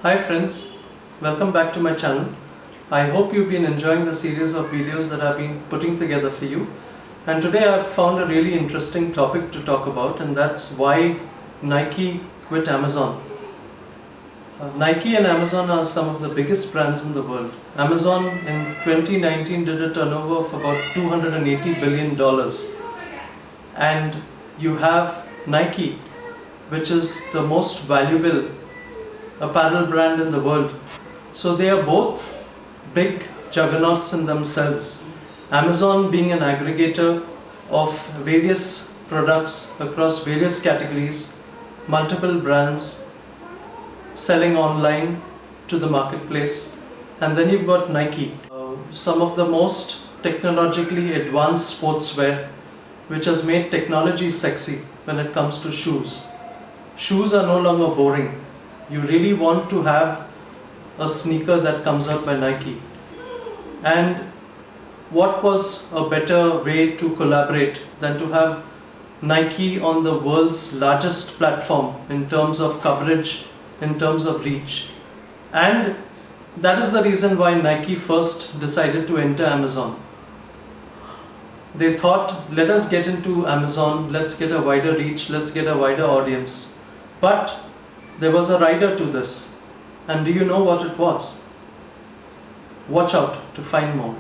Hi friends, welcome back to my channel. I hope you've been enjoying the series of videos that I've been putting together for you. And today I've found a really interesting topic to talk about, and that's why Nike quit Amazon. Nike and Amazon are some of the biggest brands in the world. Amazon in 2019 did a turnover of about $280 billion. And you have Nike, which is the most valuable apparel brand in the world. So they are both big juggernauts in themselves. Amazon being an aggregator of various products across various categories, multiple brands selling online to the marketplace. And then you've got Nike, some of the most technologically advanced sportswear, which has made technology sexy when it comes to shoes. Shoes are no longer boring. You really want to have a sneaker that comes out by Nike. And what was a better way to collaborate than to have Nike on the world's largest platform in terms of coverage, in terms of reach. And that is the reason why Nike first decided to enter Amazon. They thought, let us get into Amazon, let's get a wider reach, let's get a wider audience. But there was a rider to this. And do you know what it was? Watch out to find more.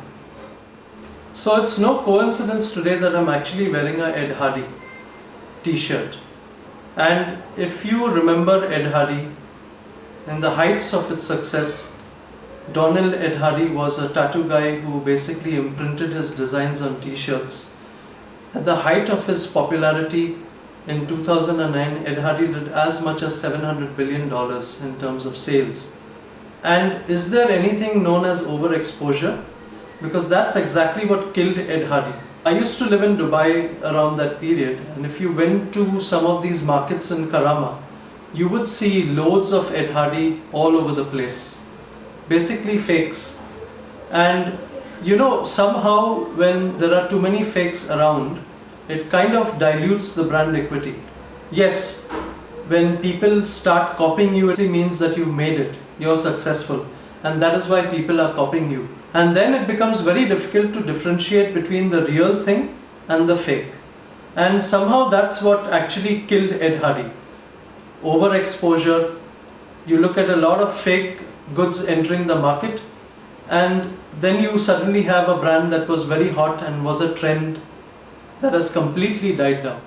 So it's no coincidence today that I'm actually wearing a Ed Hardy t-shirt. And if you remember Ed Hardy, in the heights of its success, Donald Ed Hardy was a tattoo guy who basically imprinted his designs on t-shirts. At the height of his popularity, in 2009, Ed Hardy did as much as $700 billion in terms of sales. And is there anything known as overexposure? Because that's exactly what killed Ed Hardy. I used to live in Dubai around that period, and if you went to some of these markets in Karama, you would see loads of Ed Hardy all over the place. Basically fakes. And you know, somehow when there are too many fakes around, it kind of dilutes the brand equity. Yes, when people start copying you, it means that you've made it, you're successful, and that is why people are copying you. And then it becomes very difficult to differentiate between the real thing and the fake. And somehow that's what actually killed Ed Hardy. Overexposure. You look at a lot of fake goods entering the market, and then you suddenly have a brand that was very hot and was a trend that has completely died down.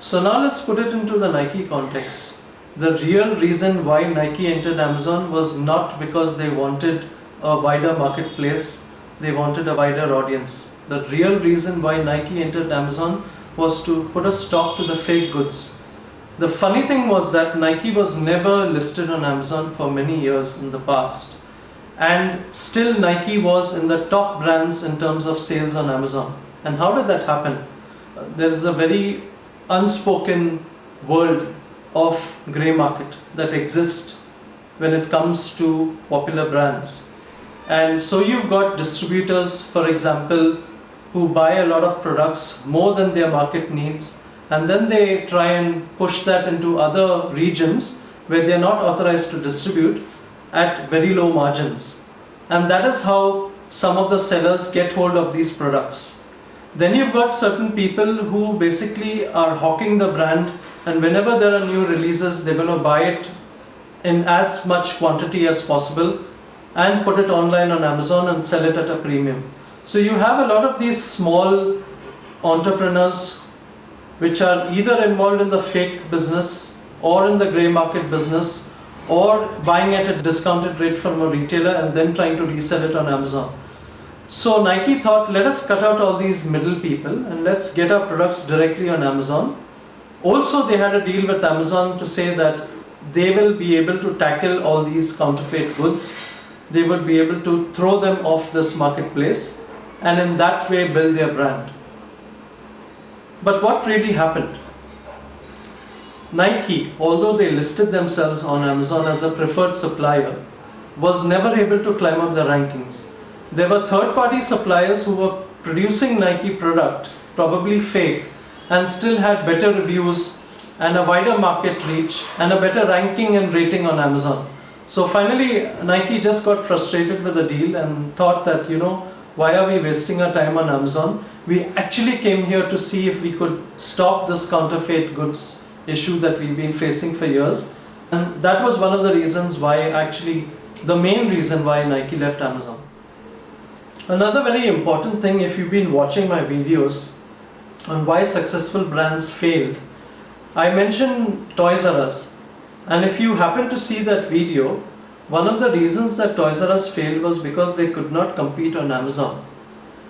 So now let's put it into the Nike context. The real reason why Nike entered Amazon was not because they wanted a wider marketplace, they wanted a wider audience. The real reason why Nike entered Amazon was to put a stop to the fake goods. The funny thing was that Nike was never listed on Amazon for many years in the past. And still Nike was in the top brands in terms of sales on Amazon. And how did that happen? There is a very unspoken world of grey market that exists when it comes to popular brands. And so you've got distributors, for example, who buy a lot of products more than their market needs, and then they try and push that into other regions where they are not authorized to distribute at very low margins. And that is how some of the sellers get hold of these products. Then you've got certain people who basically are hawking the brand, and whenever there are new releases, they're going to buy it in as much quantity as possible and put it online on Amazon and sell it at a premium. So you have a lot of these small entrepreneurs which are either involved in the fake business or in the grey market business, or buying at a discounted rate from a retailer and then trying to resell it on Amazon. So Nike thought, let us cut out all these middle people and let's get our products directly on Amazon. Also, they had a deal with Amazon to say that they will be able to tackle all these counterfeit goods. They would be able to throw them off this marketplace and in that way build their brand. But what really happened? Nike, although they listed themselves on Amazon as a preferred supplier, was never able to climb up the rankings. There were third-party suppliers who were producing Nike product, probably fake, and still had better reviews and a wider market reach and a better ranking and rating on Amazon. So finally, Nike just got frustrated with the deal and thought that, why are we wasting our time on Amazon? We actually came here to see if we could stop this counterfeit goods issue that we've been facing for years. And that was one of the reasons why, actually, the main reason why Nike left Amazon. Another very important thing, if you've been watching my videos on why successful brands failed, I mentioned Toys R Us. And if you happen to see that video, one of the reasons that Toys R Us failed was because they could not compete on Amazon.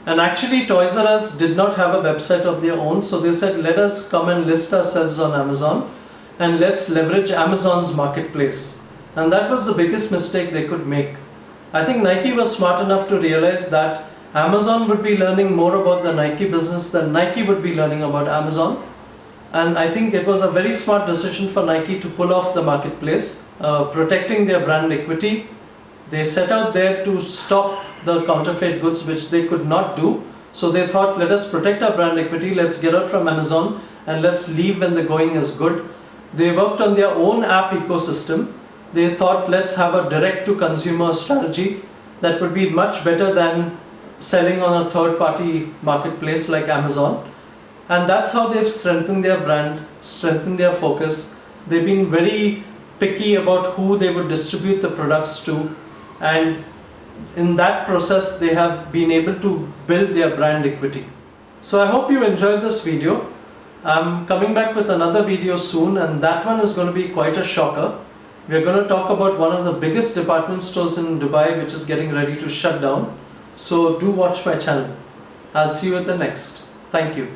And actually Toys R Us did not have a website of their own, so they said, let us come and list ourselves on Amazon and let's leverage Amazon's marketplace. And that was the biggest mistake they could make. I think Nike was smart enough to realize that Amazon would be learning more about the Nike business than Nike would be learning about Amazon. And I think it was a very smart decision for Nike to pull off the marketplace, protecting their brand equity. They set out there to stop the counterfeit goods, which they could not do. So they thought, let us protect our brand equity, let's get out from Amazon and let's leave when the going is good. They worked on their own app ecosystem. They thought, let's have a direct-to-consumer strategy that would be much better than selling on a third-party marketplace like Amazon. And that's how they've strengthened their brand, strengthened their focus. They've been very picky about who they would distribute the products to. And in that process, they have been able to build their brand equity. So I hope you enjoyed this video. I'm coming back with another video soon, and that one is going to be quite a shocker. We're going to talk about one of the biggest department stores in Dubai, which is getting ready to shut down. So do watch my channel. I'll see you at the next. Thank you.